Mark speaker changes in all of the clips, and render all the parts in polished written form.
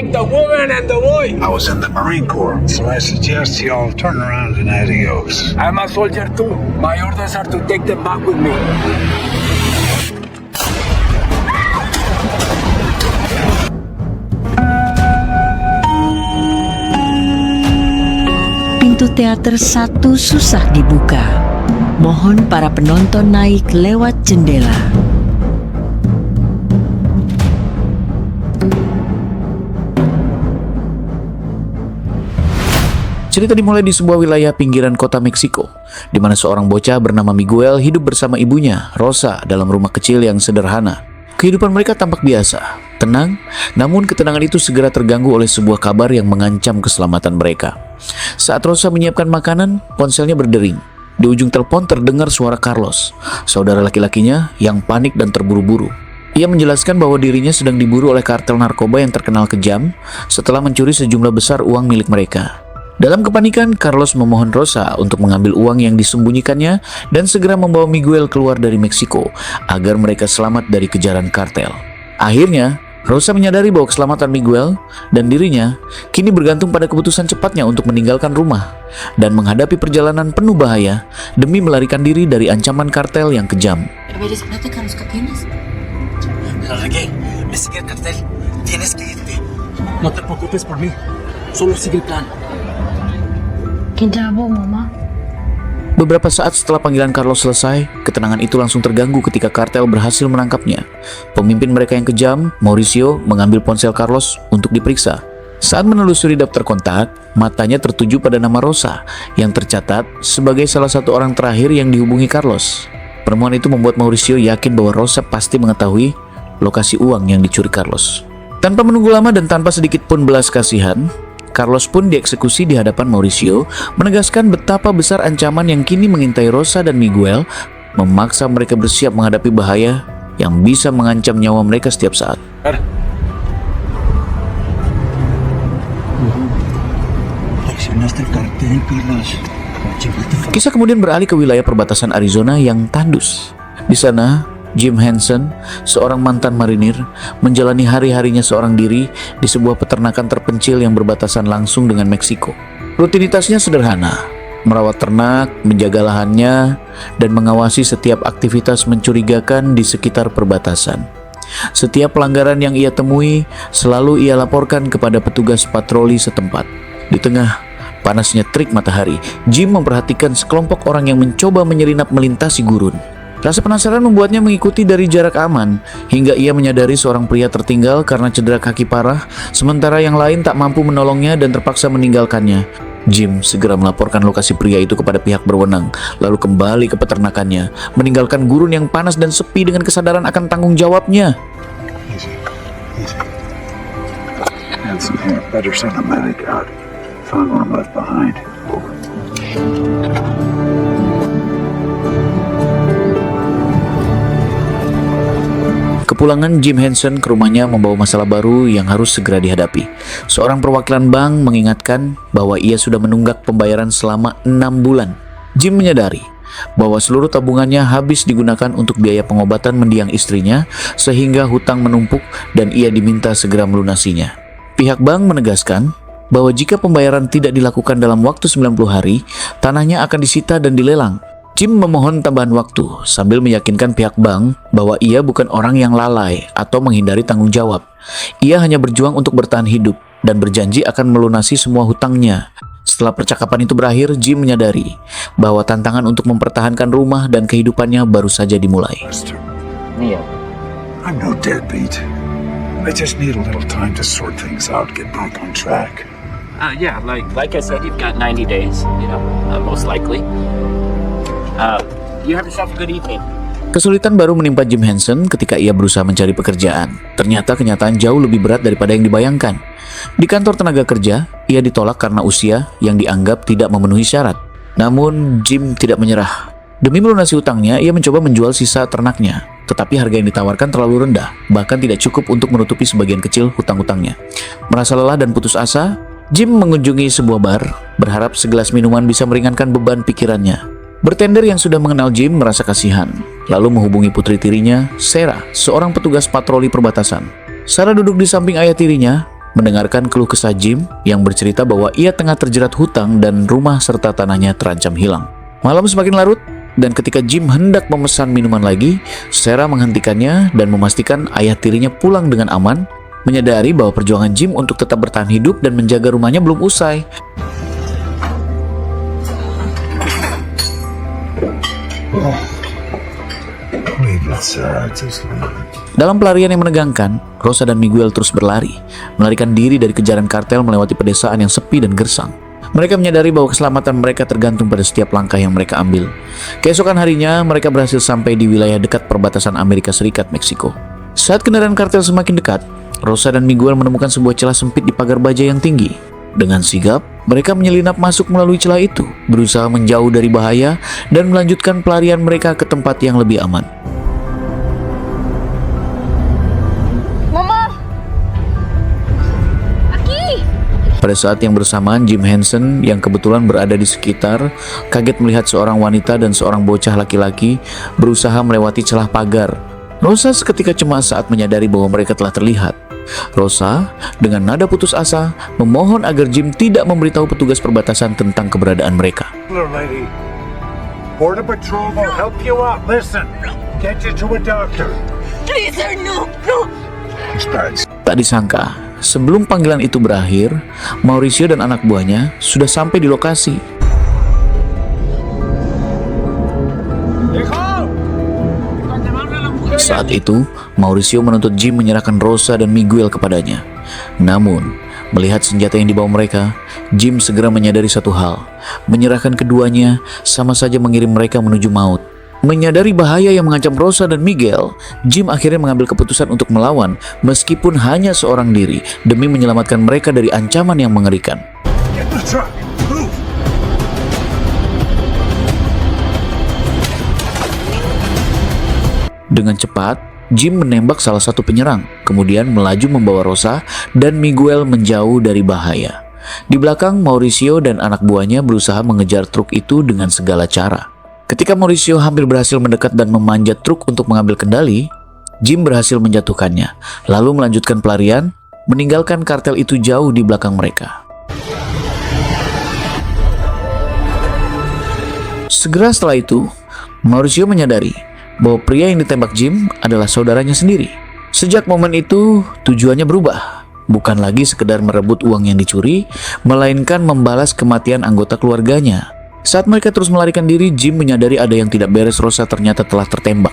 Speaker 1: take the woman and the boy.
Speaker 2: I was in the Marine Corps, so I suggest you all turn around and adios.
Speaker 1: I'm a soldier too. My orders are to take them back with me.
Speaker 3: Pintu teater satu susah dibuka. Mohon para penonton naik lewat jendela.
Speaker 4: Cerita dimulai di sebuah wilayah pinggiran kota Meksiko, di mana seorang bocah bernama Miguel hidup bersama ibunya, Rosa, dalam rumah kecil yang sederhana. Kehidupan mereka tampak biasa, tenang, namun ketenangan itu segera terganggu oleh sebuah kabar yang mengancam keselamatan mereka. Saat Rosa menyiapkan makanan, ponselnya berdering. Di ujung telepon terdengar suara Carlos, saudara laki-lakinya yang panik dan terburu-buru. Ia menjelaskan bahwa dirinya sedang diburu oleh kartel narkoba yang terkenal kejam setelah mencuri sejumlah besar uang milik mereka. Dalam kepanikan, Carlos memohon Rosa untuk mengambil uang yang disembunyikannya dan segera membawa Miguel keluar dari Meksiko agar mereka selamat dari kejaran kartel. Akhirnya, Rosa menyadari bahwa keselamatan Miguel dan dirinya kini bergantung pada keputusan cepatnya untuk meninggalkan rumah dan menghadapi perjalanan penuh bahaya demi melarikan diri dari ancaman kartel yang kejam.
Speaker 1: No te preocupes por mí. Solo sigue el plan.
Speaker 4: Beberapa saat setelah panggilan Carlos selesai, ketenangan itu langsung terganggu ketika kartel berhasil menangkapnya. Pemimpin mereka yang kejam, Mauricio, mengambil ponsel Carlos untuk diperiksa. Saat menelusuri daftar kontak, matanya tertuju pada nama Rosa yang tercatat sebagai salah satu orang terakhir yang dihubungi Carlos. Penemuan itu membuat Mauricio yakin bahwa Rosa pasti mengetahui lokasi uang yang dicuri Carlos. Tanpa menunggu lama dan tanpa sedikit pun belas kasihan, Carlos pun dieksekusi di hadapan Mauricio, menegaskan betapa besar ancaman yang kini mengintai Rosa dan Miguel, memaksa mereka bersiap menghadapi bahaya yang bisa mengancam nyawa mereka setiap saat. Kisah kemudian beralih ke wilayah perbatasan Arizona yang tandus. Di sana, Jim Henson, seorang mantan marinir, menjalani hari-harinya seorang diri di sebuah peternakan terpencil yang berbatasan langsung dengan Meksiko. Rutinitasnya sederhana, merawat ternak, menjaga lahannya, dan mengawasi setiap aktivitas mencurigakan di sekitar perbatasan. Setiap pelanggaran yang ia temui, selalu ia laporkan kepada petugas patroli setempat. Di tengah panasnya terik matahari, Jim memperhatikan sekelompok orang yang mencoba menyelinap melintasi gurun. Rasa penasaran membuatnya mengikuti dari jarak aman, hingga ia menyadari seorang pria tertinggal karena cedera kaki parah, sementara yang lain tak mampu menolongnya dan terpaksa meninggalkannya. Jim segera melaporkan lokasi pria itu kepada pihak berwenang, lalu kembali ke peternakannya, meninggalkan gurun yang panas dan sepi dengan kesadaran akan tanggung jawabnya.
Speaker 2: Easy. Handsome here. Better send a medic out. Found one left behind.
Speaker 4: Kepulangan Jim Henson ke rumahnya membawa masalah baru yang harus segera dihadapi. Seorang perwakilan bank mengingatkan bahwa ia sudah menunggak pembayaran selama 6 bulan. Jim menyadari bahwa seluruh tabungannya habis digunakan untuk biaya pengobatan mendiang istrinya, sehingga hutang menumpuk dan ia diminta segera melunasinya. Pihak bank menegaskan bahwa jika pembayaran tidak dilakukan dalam waktu 90 hari, tanahnya akan disita dan dilelang. Jim memohon tambahan waktu sambil meyakinkan pihak bank bahwa ia bukan orang yang lalai atau menghindari tanggung jawab. Ia hanya berjuang untuk bertahan hidup dan berjanji akan melunasi semua hutangnya. Setelah percakapan itu berakhir, Jim menyadari bahwa tantangan untuk mempertahankan rumah dan kehidupannya baru saja dimulai.
Speaker 2: Neil, I'm no deadbeat. I just need a little time to sort things out, get back on track.
Speaker 5: Yeah, like I said, you've got 90 days, most likely. You have yourself a good evening.
Speaker 4: Kesulitan baru menimpa Jim Henson ketika ia berusaha mencari pekerjaan. Ternyata kenyataan jauh lebih berat daripada yang dibayangkan. Di kantor tenaga kerja, ia ditolak karena usia yang dianggap tidak memenuhi syarat. Namun, Jim tidak menyerah. Demi melunasi hutangnya, ia mencoba menjual sisa ternaknya. Tetapi harga yang ditawarkan terlalu rendah, bahkan tidak cukup untuk menutupi sebagian kecil hutang-hutangnya. Merasa lelah dan putus asa, Jim mengunjungi sebuah bar, berharap segelas minuman bisa meringankan beban pikirannya. Bartender yang sudah mengenal Jim merasa kasihan, lalu menghubungi putri tirinya, Sarah, seorang petugas patroli perbatasan. Sarah duduk di samping ayah tirinya, mendengarkan keluh kesah Jim yang bercerita bahwa ia tengah terjerat hutang dan rumah serta tanahnya terancam hilang. Malam semakin larut, dan ketika Jim hendak memesan minuman lagi, Sarah menghentikannya dan memastikan ayah tirinya pulang dengan aman, menyadari bahwa perjuangan Jim untuk tetap bertahan hidup dan menjaga rumahnya belum usai.
Speaker 2: Leave it, Sarah. Just leave it.
Speaker 4: Dalam pelarian yang menegangkan, Rosa dan Miguel terus berlari, melarikan diri dari kejaran kartel melewati pedesaan yang sepi dan gersang. Mereka menyadari bahwa keselamatan mereka tergantung pada setiap langkah yang mereka ambil. Keesokan harinya, mereka berhasil sampai di wilayah dekat perbatasan Amerika Serikat, Meksiko. Saat kendaraan kartel semakin dekat, Rosa dan Miguel menemukan sebuah celah sempit di pagar baja yang tinggi. Dengan sigap, mereka menyelinap masuk melalui celah itu, berusaha menjauh dari bahaya dan melanjutkan pelarian mereka ke tempat yang lebih aman. Pada saat yang bersamaan, Jim Henson yang kebetulan berada di sekitar kaget melihat seorang wanita dan seorang bocah laki-laki berusaha melewati celah pagar. Rosa seketika cemas saat menyadari bahwa mereka telah terlihat. Rosa dengan nada putus asa memohon agar Jim tidak memberitahu petugas perbatasan tentang keberadaan mereka.
Speaker 2: Hello, lady. Border Patrol will help you out. Listen, get you to a doctor.
Speaker 3: Please, sir, no.
Speaker 2: It's bad.
Speaker 4: Tak disangka, sebelum panggilan itu berakhir, Mauricio dan anak buahnya sudah sampai di lokasi. Saat itu, Mauricio menuntut Jim menyerahkan Rosa dan Miguel kepadanya. Namun, melihat senjata yang dibawa mereka, Jim segera menyadari satu hal. Menyerahkan keduanya sama saja mengirim mereka menuju maut. Menyadari bahaya yang mengancam Rosa dan Miguel, Jim akhirnya mengambil keputusan untuk melawan meskipun hanya seorang diri demi menyelamatkan mereka dari ancaman yang mengerikan.
Speaker 2: Get the truck. Move.
Speaker 4: Dengan cepat, Jim menembak salah satu penyerang, kemudian melaju membawa Rosa dan Miguel menjauh dari bahaya. Di belakang, Mauricio dan anak buahnya berusaha mengejar truk itu dengan segala cara. Ketika Mauricio hampir berhasil mendekat dan memanjat truk untuk mengambil kendali, Jim berhasil menjatuhkannya, lalu melanjutkan pelarian, meninggalkan kartel itu jauh di belakang mereka. Segera setelah itu, Mauricio menyadari bahwa pria yang ditembak Jim adalah saudaranya sendiri. Sejak momen itu, tujuannya berubah. Bukan lagi sekedar merebut uang yang dicuri, melainkan membalas kematian anggota keluarganya. Saat mereka terus melarikan diri, Jim menyadari ada yang tidak beres. Rosa ternyata telah tertembak.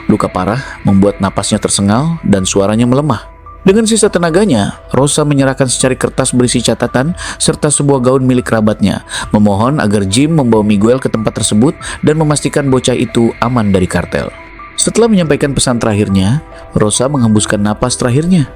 Speaker 4: Luka parah membuat napasnya tersengal dan suaranya melemah. Dengan sisa tenaganya, Rosa menyerahkan secari kertas berisi catatan serta sebuah gaun milik kerabatnya, memohon agar Jim membawa Miguel ke tempat tersebut dan memastikan bocah itu aman dari kartel. Setelah menyampaikan pesan terakhirnya, Rosa menghembuskan napas terakhirnya.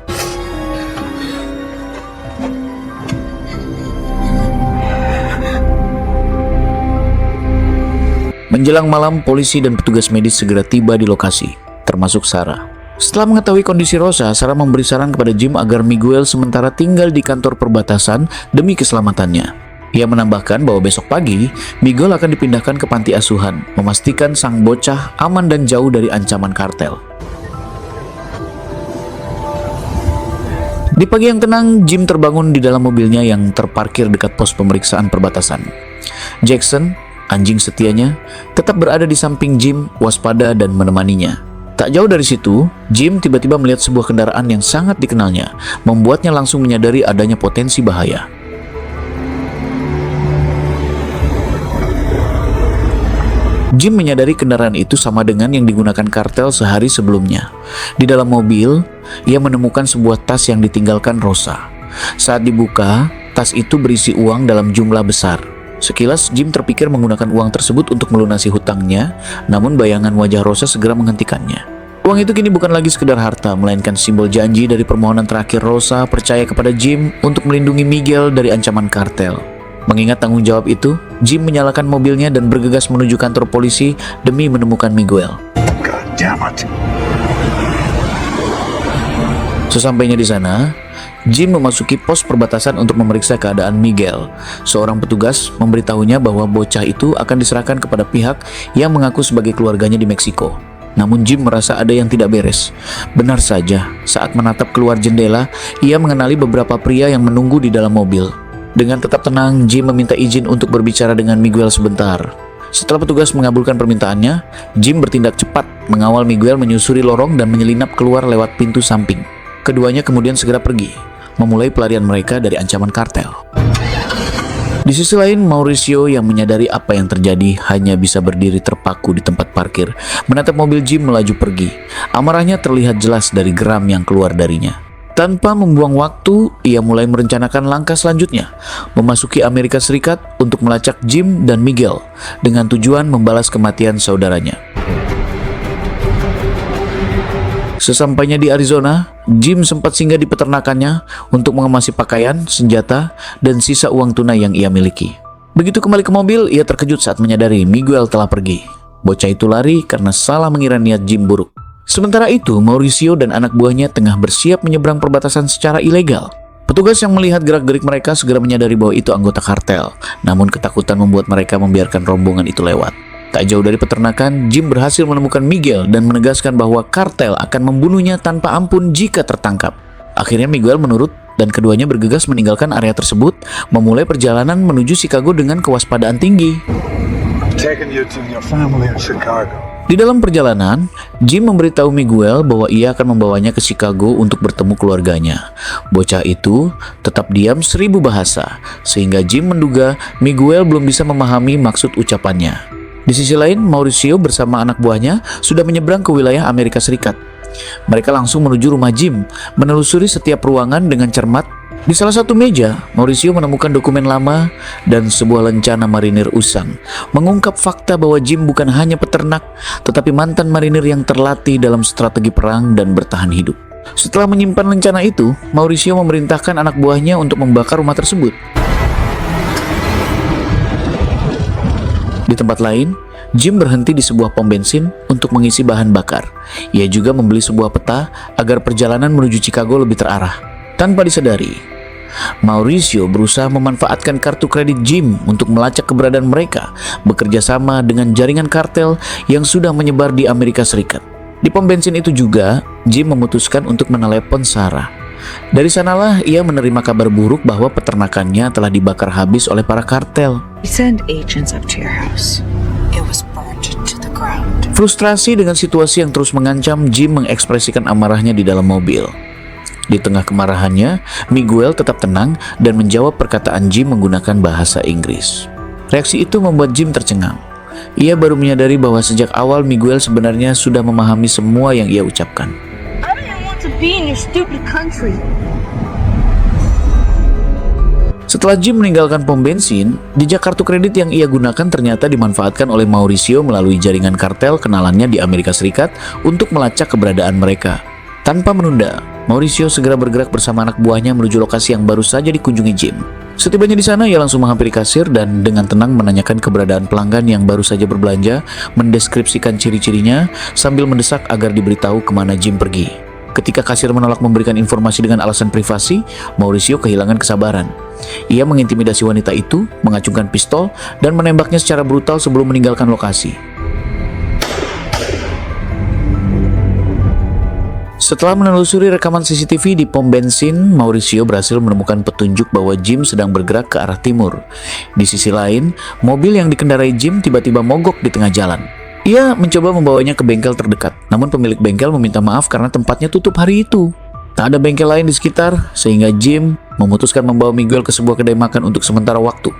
Speaker 4: Menjelang malam, polisi dan petugas medis segera tiba di lokasi, termasuk Sarah. Setelah mengetahui kondisi Rosa, Sarah memberi saran kepada Jim agar Miguel sementara tinggal di kantor perbatasan demi keselamatannya. Ia menambahkan bahwa besok pagi, Miguel akan dipindahkan ke panti asuhan, memastikan sang bocah aman dan jauh dari ancaman kartel. Di pagi yang tenang, Jim terbangun di dalam mobilnya yang terparkir dekat pos pemeriksaan perbatasan. Jackson, anjing setianya, tetap berada di samping Jim, waspada dan menemaninya. Tak jauh dari situ, Jim tiba-tiba melihat sebuah kendaraan yang sangat dikenalnya, membuatnya langsung menyadari adanya potensi bahaya. Jim menyadari kendaraan itu sama dengan yang digunakan kartel sehari sebelumnya. Di dalam mobil, ia menemukan sebuah tas yang ditinggalkan Rosa. Saat dibuka, tas itu berisi uang dalam jumlah besar. Sekilas Jim terpikir menggunakan uang tersebut untuk melunasi hutangnya, namun bayangan wajah Rosa segera menghentikannya. Uang itu kini bukan lagi sekedar harta, melainkan simbol janji dari permohonan terakhir Rosa percaya kepada Jim untuk melindungi Miguel dari ancaman kartel. Mengingat tanggung jawab itu, Jim menyalakan mobilnya dan bergegas menuju kantor polisi demi menemukan Miguel.
Speaker 2: God damn it.
Speaker 4: Sesampainya di sana, Jim memasuki pos perbatasan untuk memeriksa keadaan Miguel. Seorang petugas memberitahunya bahwa bocah itu akan diserahkan kepada pihak yang mengaku sebagai keluarganya di Meksiko. Namun Jim merasa ada yang tidak beres. Benar saja, saat menatap keluar jendela, ia mengenali beberapa pria yang menunggu di dalam mobil. Dengan tetap tenang, Jim meminta izin untuk berbicara dengan Miguel sebentar. Setelah petugas mengabulkan permintaannya, Jim bertindak cepat mengawal Miguel menyusuri lorong dan menyelinap keluar lewat pintu samping. Keduanya kemudian segera pergi, memulai pelarian mereka dari ancaman kartel. Di sisi lain, Mauricio yang menyadari apa yang terjadi hanya bisa berdiri terpaku di tempat parkir, menatap mobil Jim melaju pergi. Amarahnya terlihat jelas dari geram yang keluar darinya. Tanpa membuang waktu, ia mulai merencanakan langkah selanjutnya, memasuki Amerika Serikat untuk melacak Jim dan Miguel, dengan tujuan membalas kematian saudaranya. Sesampainya di Arizona, Jim sempat singgah di peternakannya untuk mengemasi pakaian, senjata, dan sisa uang tunai yang ia miliki. Begitu kembali ke mobil, ia terkejut saat menyadari Miguel telah pergi. Bocah itu lari karena salah mengira niat Jim buruk. Sementara itu, Mauricio dan anak buahnya tengah bersiap menyeberang perbatasan secara ilegal. Petugas yang melihat gerak-gerik mereka segera menyadari bahwa itu anggota kartel. Namun ketakutan membuat mereka membiarkan rombongan itu lewat. Tak jauh dari peternakan, Jim berhasil menemukan Miguel dan menegaskan bahwa kartel akan membunuhnya tanpa ampun jika tertangkap. Akhirnya Miguel menurut dan keduanya bergegas meninggalkan area tersebut, memulai perjalanan menuju Chicago dengan kewaspadaan tinggi.
Speaker 2: I'm taking you to your family in Chicago.
Speaker 4: Di dalam perjalanan, Jim memberitahu Miguel bahwa ia akan membawanya ke Chicago untuk bertemu keluarganya. Bocah itu tetap diam 1000 bahasa, sehingga Jim menduga Miguel belum bisa memahami maksud ucapannya. Di sisi lain, Mauricio bersama anak buahnya sudah menyeberang ke wilayah Amerika Serikat. Mereka langsung menuju rumah Jim, menelusuri setiap ruangan dengan cermat. Di salah satu meja, Mauricio menemukan dokumen lama dan sebuah lencana marinir usang, mengungkap fakta bahwa Jim bukan hanya peternak, tetapi mantan marinir yang terlatih dalam strategi perang dan bertahan hidup. Setelah menyimpan lencana itu, Mauricio memerintahkan anak buahnya untuk membakar rumah tersebut. Di tempat lain, Jim berhenti di sebuah pom bensin untuk mengisi bahan bakar. Ia juga membeli sebuah peta agar perjalanan menuju Chicago lebih terarah. Tanpa disadari, Mauricio berusaha memanfaatkan kartu kredit Jim untuk melacak keberadaan mereka, bekerja sama dengan jaringan kartel yang sudah menyebar di Amerika Serikat. Di pom bensin itu juga, Jim memutuskan untuk menelepon Sarah. Dari sanalah ia menerima kabar buruk bahwa peternakannya telah dibakar habis oleh para kartel.
Speaker 6: We send agents up to your house. It was burned to the ground.
Speaker 4: Frustrasi dengan situasi yang terus mengancam, Jim mengekspresikan amarahnya di dalam mobil. Di tengah kemarahannya, Miguel tetap tenang dan menjawab perkataan Jim menggunakan bahasa Inggris. Reaksi itu membuat Jim tercengang. Ia baru menyadari bahwa sejak awal Miguel sebenarnya sudah memahami semua yang ia ucapkan.
Speaker 7: I didn't want to be in your stupid country.
Speaker 4: Setelah Jim meninggalkan pom bensin, jejak kartu kredit yang ia gunakan ternyata dimanfaatkan oleh Mauricio melalui jaringan kartel kenalannya di Amerika Serikat untuk melacak keberadaan mereka. Tanpa menunda, Mauricio segera bergerak bersama anak buahnya menuju lokasi yang baru saja dikunjungi Jim. Setibanya di sana, ia langsung menghampiri kasir dan dengan tenang menanyakan keberadaan pelanggan yang baru saja berbelanja, mendeskripsikan ciri-cirinya sambil mendesak agar diberitahu kemana Jim pergi. Ketika kasir menolak memberikan informasi dengan alasan privasi, Mauricio kehilangan kesabaran. Ia mengintimidasi wanita itu, mengacungkan pistol, dan menembaknya secara brutal sebelum meninggalkan lokasi. Setelah menelusuri rekaman CCTV di pom bensin, Mauricio berhasil menemukan petunjuk bahwa Jim sedang bergerak ke arah timur. Di sisi lain, mobil yang dikendarai Jim tiba-tiba mogok di tengah jalan. Ia mencoba membawanya ke bengkel terdekat, namun pemilik bengkel meminta maaf karena tempatnya tutup hari itu. Tak ada bengkel lain di sekitar, sehingga Jim memutuskan membawa Miguel ke sebuah kedai makan untuk sementara waktu.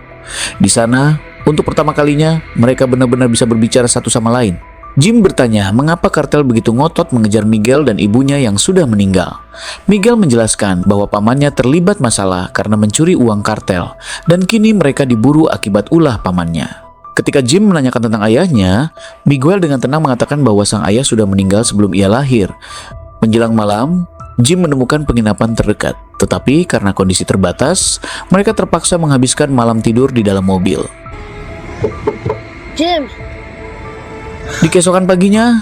Speaker 4: Di sana, untuk pertama kalinya, mereka benar-benar bisa berbicara satu sama lain. Jim bertanya mengapa kartel begitu ngotot mengejar Miguel dan ibunya yang sudah meninggal. Miguel menjelaskan bahwa pamannya terlibat masalah karena mencuri uang kartel, dan kini mereka diburu akibat ulah pamannya. Ketika Jim menanyakan tentang ayahnya, Miguel dengan tenang mengatakan bahwa sang ayah sudah meninggal sebelum ia lahir. Menjelang malam, Jim menemukan penginapan terdekat, tetapi karena kondisi terbatas, mereka terpaksa menghabiskan malam tidur di dalam mobil.
Speaker 7: Jim,
Speaker 4: Di keesokan paginya,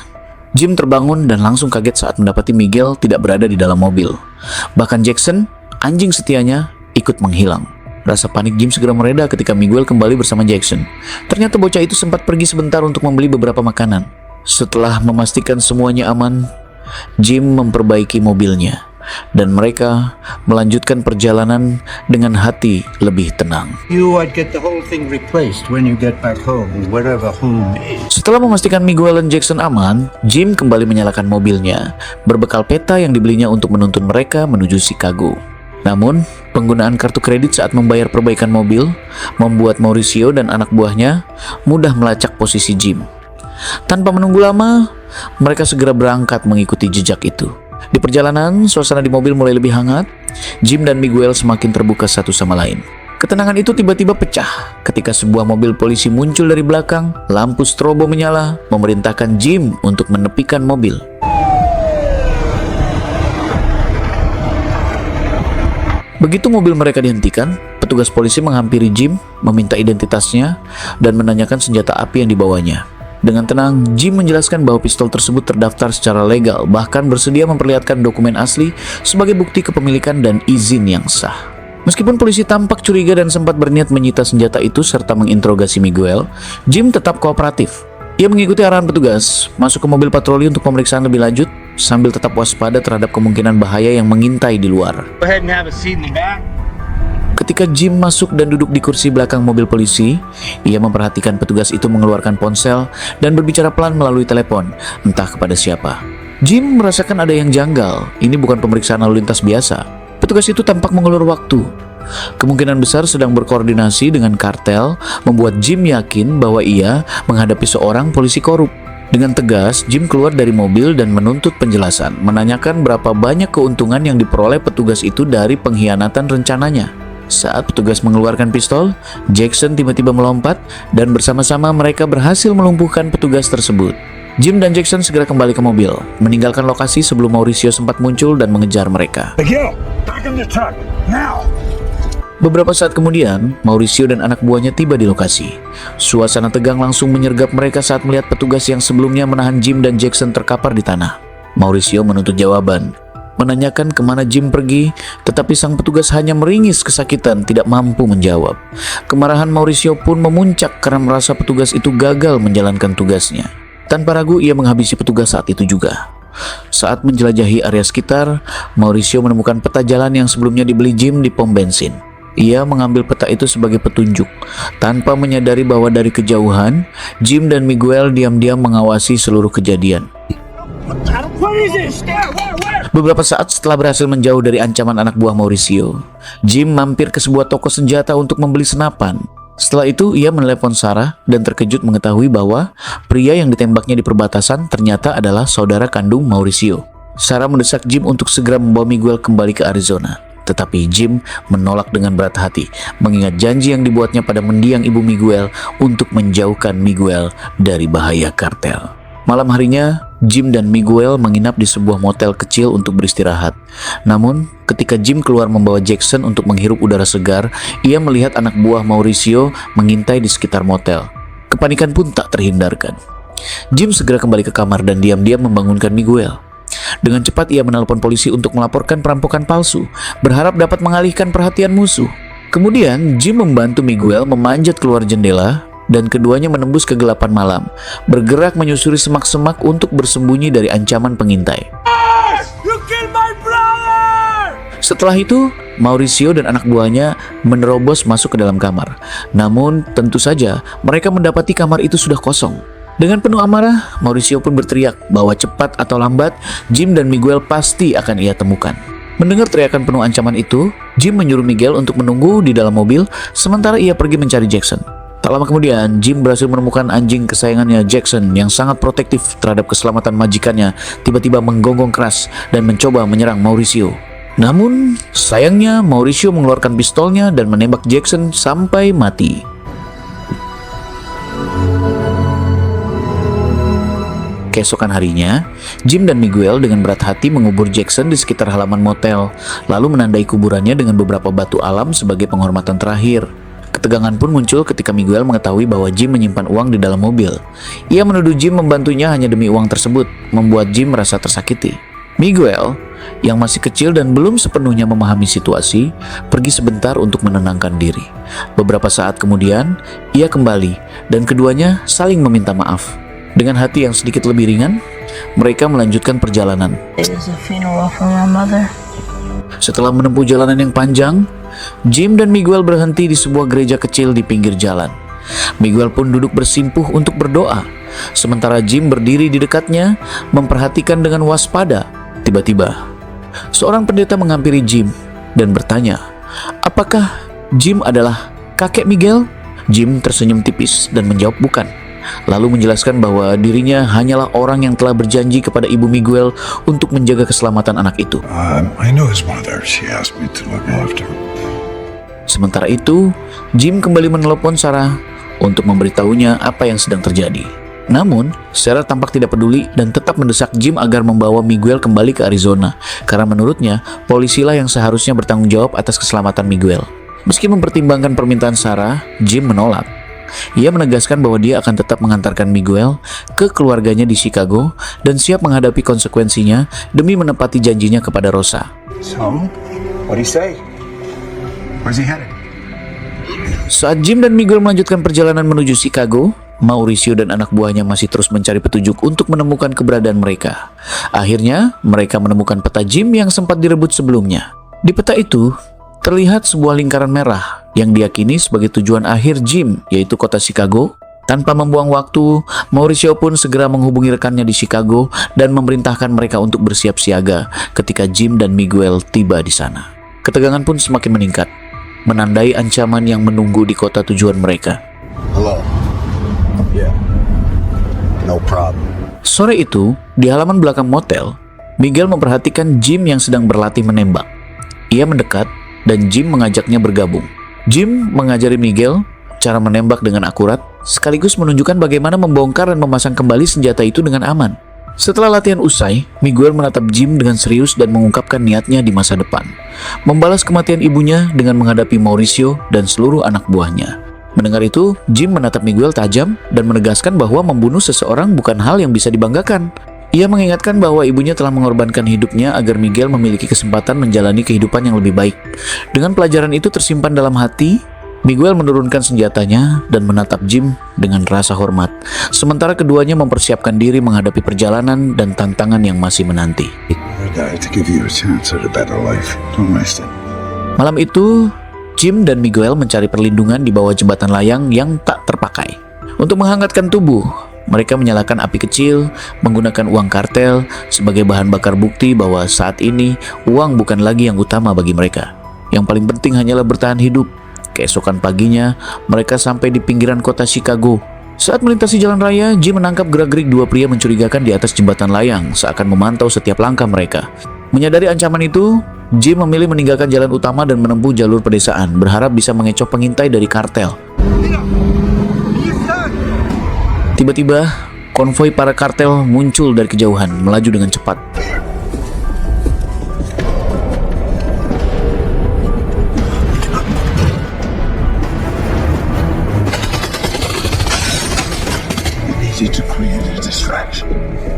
Speaker 4: Jim terbangun dan langsung kaget saat mendapati Miguel tidak berada di dalam mobil. Bahkan Jackson, anjing setianya, ikut menghilang. Rasa panik Jim segera mereda ketika Miguel kembali bersama Jackson. Ternyata bocah itu sempat pergi sebentar untuk membeli beberapa makanan. Setelah memastikan semuanya aman, Jim memperbaiki mobilnya dan mereka melanjutkan perjalanan dengan hati lebih tenang.
Speaker 2: I'd get the whole thing replaced when you get back home, wherever home is.
Speaker 4: Setelah memastikan Miguel dan Jackson aman, Jim kembali menyalakan mobilnya, berbekal peta yang dibelinya untuk menuntun mereka menuju Chicago. Namun, penggunaan kartu kredit saat membayar perbaikan mobil membuat Mauricio dan anak buahnya mudah melacak posisi Jim. Tanpa menunggu lama, mereka segera berangkat mengikuti jejak itu. Di perjalanan, suasana di mobil mulai lebih hangat. Jim dan Miguel semakin terbuka satu sama lain. Ketenangan itu tiba-tiba pecah ketika sebuah mobil polisi muncul dari belakang. Lampu strobo menyala, memerintahkan Jim untuk menepikan mobil. Begitu mobil mereka dihentikan, petugas polisi menghampiri Jim, meminta identitasnya, dan menanyakan senjata api yang dibawanya. Dengan tenang, Jim menjelaskan bahwa pistol tersebut terdaftar secara legal, bahkan bersedia memperlihatkan dokumen asli sebagai bukti kepemilikan dan izin yang sah. Meskipun polisi tampak curiga dan sempat berniat menyita senjata itu serta menginterogasi Miguel, Jim tetap kooperatif. Ia mengikuti arahan petugas, masuk ke mobil patroli untuk pemeriksaan lebih lanjut, sambil tetap waspada terhadap kemungkinan bahaya yang mengintai di luar.
Speaker 1: Go ahead and have a seat in the back.
Speaker 4: Ketika Jim masuk dan duduk di kursi belakang mobil polisi, ia memperhatikan petugas itu mengeluarkan ponsel dan berbicara pelan melalui telepon, entah kepada siapa. Jim merasakan ada yang janggal, ini bukan pemeriksaan lalu lintas biasa. Petugas itu tampak mengulur waktu. Kemungkinan besar sedang berkoordinasi dengan kartel, membuat Jim yakin bahwa ia menghadapi seorang polisi korup. Dengan tegas, Jim keluar dari mobil dan menuntut penjelasan, menanyakan berapa banyak keuntungan yang diperoleh petugas itu dari pengkhianatan rencananya. Saat petugas mengeluarkan pistol, Jackson tiba-tiba melompat dan bersama-sama mereka berhasil melumpuhkan petugas tersebut. Jim dan Jackson segera kembali ke mobil, meninggalkan lokasi sebelum Mauricio sempat muncul dan mengejar mereka.
Speaker 2: Miguel, back in the truck, now!
Speaker 4: Beberapa saat kemudian, Mauricio dan anak buahnya tiba di lokasi. Suasana tegang langsung menyergap mereka saat melihat petugas yang sebelumnya menahan Jim dan Jackson terkapar di tanah. Mauricio menuntut jawaban, menanyakan kemana Jim pergi, tetapi sang petugas hanya meringis kesakitan, tidak mampu menjawab. Kemarahan Mauricio pun memuncak karena merasa petugas itu gagal menjalankan tugasnya. Tanpa ragu, ia menghabisi petugas saat itu juga. Saat menjelajahi area sekitar, Mauricio menemukan peta jalan yang sebelumnya dibeli Jim di pom bensin. Ia mengambil peta itu sebagai petunjuk, tanpa menyadari bahwa dari kejauhan, Jim dan Miguel diam-diam mengawasi seluruh kejadian. Beberapa saat setelah berhasil menjauh dari ancaman anak buah Mauricio, Jim mampir ke sebuah toko senjata untuk membeli senapan. Setelah itu, ia menelepon Sarah dan terkejut mengetahui bahwa pria yang ditembaknya di perbatasan ternyata adalah saudara kandung Mauricio. Sarah mendesak Jim untuk segera membawa Miguel kembali ke Arizona. Tetapi Jim menolak dengan berat hati, mengingat janji yang dibuatnya pada mendiang ibu Miguel untuk menjauhkan Miguel dari bahaya kartel. Malam harinya, Jim dan Miguel menginap di sebuah motel kecil untuk beristirahat. Namun, ketika Jim keluar membawa Jackson untuk menghirup udara segar, ia melihat anak buah Mauricio mengintai di sekitar motel. Kepanikan pun tak terhindarkan. Jim segera kembali ke kamar dan diam-diam membangunkan Miguel. Dengan cepat ia menelpon polisi untuk melaporkan perampokan palsu, berharap dapat mengalihkan perhatian musuh. Kemudian Jim membantu Miguel memanjat keluar jendela dan keduanya menembus kegelapan malam, bergerak menyusuri semak-semak untuk bersembunyi dari ancaman pengintai. Setelah itu, Mauricio dan anak buahnya menerobos masuk ke dalam kamar. Namun, tentu saja mereka mendapati kamar itu sudah kosong. Dengan penuh amarah, Mauricio pun berteriak bahwa cepat atau lambat, Jim dan Miguel pasti akan ia temukan. Mendengar teriakan penuh ancaman itu, Jim menyuruh Miguel untuk menunggu di dalam mobil, sementara ia pergi mencari Jackson. Tak lama kemudian, Jim berhasil menemukan anjing kesayangannya Jackson yang sangat protektif terhadap keselamatan majikannya, tiba-tiba menggonggong keras dan mencoba menyerang Mauricio. Namun, sayangnya Mauricio mengeluarkan pistolnya dan menembak Jackson sampai mati. Keesokan harinya, Jim dan Miguel dengan berat hati mengubur Jackson di sekitar halaman motel, lalu menandai kuburannya dengan beberapa batu alam sebagai penghormatan terakhir. Ketegangan pun muncul ketika Miguel mengetahui bahwa Jim menyimpan uang di dalam mobil. Ia menuduh Jim membantunya hanya demi uang tersebut, membuat Jim merasa tersakiti. Miguel, yang masih kecil dan belum sepenuhnya memahami situasi, pergi sebentar untuk menenangkan diri. Beberapa saat kemudian, ia kembali dan keduanya saling meminta maaf. Dengan hati yang sedikit lebih ringan, mereka melanjutkan perjalanan.
Speaker 7: It is a funeral for my mother.
Speaker 4: Setelah menempuh jalanan yang panjang, Jim dan Miguel berhenti di sebuah gereja kecil di pinggir jalan. Miguel pun duduk bersimpuh untuk berdoa, sementara Jim berdiri di dekatnya, memperhatikan dengan waspada. Tiba-tiba, seorang pendeta menghampiri Jim dan bertanya, apakah Jim adalah kakek Miguel? Jim tersenyum tipis dan menjawab bukan, lalu menjelaskan bahwa dirinya hanyalah orang yang telah berjanji kepada ibu Miguel untuk menjaga keselamatan anak itu.
Speaker 2: I know his mother. She asked me to look after him.
Speaker 4: Sementara itu, Jim kembali menelepon Sarah untuk memberitahunya apa yang sedang terjadi. Namun, Sarah tampak tidak peduli dan tetap mendesak Jim agar membawa Miguel kembali ke Arizona, karena menurutnya, polisilah yang seharusnya bertanggung jawab atas keselamatan Miguel. Meski mempertimbangkan permintaan Sarah, Jim menolak. Ia menegaskan bahwa dia akan tetap mengantarkan Miguel ke keluarganya di Chicago dan siap menghadapi konsekuensinya demi menepati janjinya kepada Rosa.
Speaker 2: So, what'd he say? Where's he headed?
Speaker 4: Saat Jim dan Miguel melanjutkan perjalanan menuju Chicago, Mauricio dan anak buahnya masih terus mencari petunjuk untuk menemukan keberadaan mereka. Akhirnya, mereka menemukan peta Jim yang sempat direbut sebelumnya. Di peta itu, terlihat sebuah lingkaran merah yang diyakini sebagai tujuan akhir Jim, yaitu kota Chicago. Tanpa membuang waktu, Mauricio pun segera menghubungi rekannya di Chicago dan memerintahkan mereka untuk bersiap siaga ketika Jim dan Miguel tiba di sana. Ketegangan pun semakin meningkat, menandai ancaman yang menunggu di kota tujuan mereka.
Speaker 2: Hello. Yeah. No problem.
Speaker 4: Sore itu, di halaman belakang motel, Miguel memperhatikan Jim yang sedang berlatih menembak. Ia mendekat dan Jim mengajaknya bergabung. Jim mengajari Miguel cara menembak dengan akurat, sekaligus menunjukkan bagaimana membongkar dan memasang kembali senjata itu dengan aman. Setelah latihan usai, Miguel menatap Jim dengan serius dan mengungkapkan niatnya di masa depan, membalas kematian ibunya dengan menghadapi Mauricio dan seluruh anak buahnya. Mendengar itu, Jim menatap Miguel tajam dan menegaskan bahwa membunuh seseorang bukan hal yang bisa dibanggakan. Ia mengingatkan bahwa ibunya telah mengorbankan hidupnya agar Miguel memiliki kesempatan menjalani kehidupan yang lebih baik. Dengan pelajaran itu tersimpan dalam hati, Miguel menurunkan senjatanya dan menatap Jim dengan rasa hormat, sementara keduanya mempersiapkan diri menghadapi perjalanan dan tantangan yang masih menanti.
Speaker 2: I died to give you a chance at a better life. Don't waste it.
Speaker 4: Malam itu, Jim dan Miguel mencari perlindungan di bawah jembatan layang yang tak terpakai. Untuk menghangatkan tubuh, mereka menyalakan api kecil, menggunakan uang kartel sebagai bahan bakar bukti bahwa saat ini uang bukan lagi yang utama bagi mereka. Yang paling penting hanyalah bertahan hidup. Keesokan paginya, mereka sampai di pinggiran kota Chicago. Saat melintasi jalan raya, Jim menangkap gerak-gerik dua pria mencurigakan di atas jembatan layang, seakan memantau setiap langkah mereka. Menyadari ancaman itu, Jim memilih meninggalkan jalan utama dan menempuh jalur pedesaan, berharap bisa mengecoh pengintai dari kartel. Tiba-tiba, konvoi para kartel muncul dari kejauhan, melaju dengan cepat.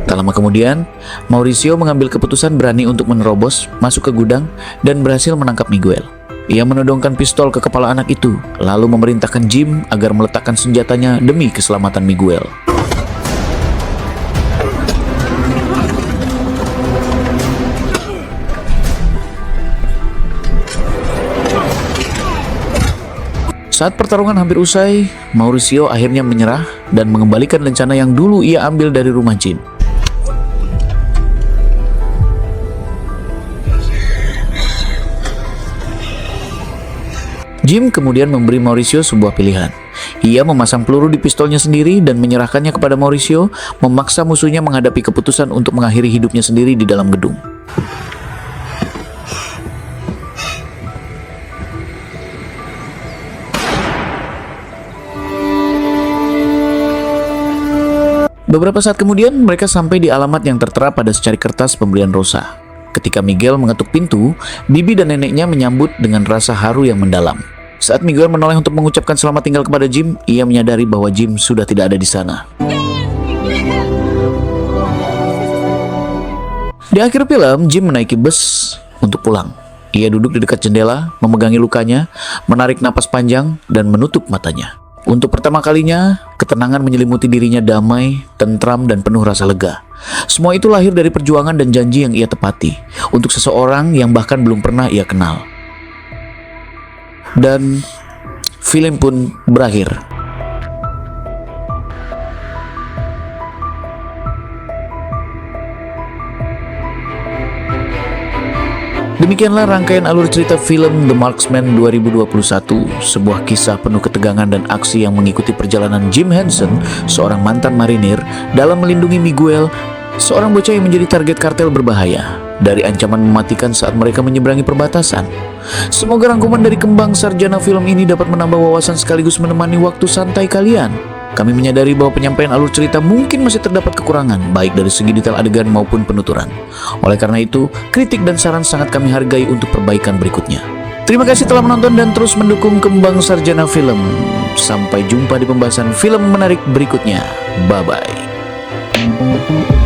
Speaker 4: Tak lama kemudian, Mauricio mengambil keputusan berani untuk menerobos masuk ke gudang dan berhasil menangkap Miguel. Ia menodongkan pistol ke kepala anak itu, lalu memerintahkan Jim agar meletakkan senjatanya demi keselamatan Miguel. Saat pertarungan hampir usai, Mauricio akhirnya menyerah dan mengembalikan lencana yang dulu ia ambil dari rumah Jim. Jim kemudian memberi Mauricio sebuah pilihan. Ia memasang peluru di pistolnya sendiri dan menyerahkannya kepada Mauricio, memaksa musuhnya menghadapi keputusan untuk mengakhiri hidupnya sendiri di dalam gedung. Beberapa saat kemudian, mereka sampai di alamat yang tertera pada secari kertas pemberian Rosa. Ketika Miguel mengetuk pintu, bibi dan neneknya menyambut dengan rasa haru yang mendalam. Saat Miguel menoleh untuk mengucapkan selamat tinggal kepada Jim, ia menyadari bahwa Jim sudah tidak ada di sana. Di akhir film, Jim menaiki bus untuk pulang. Ia duduk di dekat jendela, memegangi lukanya, menarik napas panjang, dan menutup matanya. Untuk pertama kalinya, ketenangan menyelimuti dirinya, damai, tentram, dan penuh rasa lega. Semua itu lahir dari perjuangan dan janji yang ia tepati untuk seseorang yang bahkan belum pernah ia kenal. Dan film pun berakhir. Demikianlah rangkaian alur cerita film The Marksman 2021, sebuah kisah penuh ketegangan dan aksi yang mengikuti perjalanan Jim Henson, seorang mantan marinir, dalam melindungi Miguel, seorang bocah yang menjadi target kartel berbahaya, dari ancaman mematikan saat mereka menyeberangi perbatasan. Semoga rangkuman dari kembang sarjana film ini dapat menambah wawasan sekaligus menemani waktu santai kalian. Kami menyadari bahwa penyampaian alur cerita mungkin masih terdapat kekurangan, baik dari segi detail adegan maupun penuturan. Oleh karena itu, kritik dan saran sangat kami hargai untuk perbaikan berikutnya. Terima kasih telah menonton dan terus mendukung Kembang Sarjana Film. Sampai jumpa di pembahasan film menarik berikutnya. Bye-bye.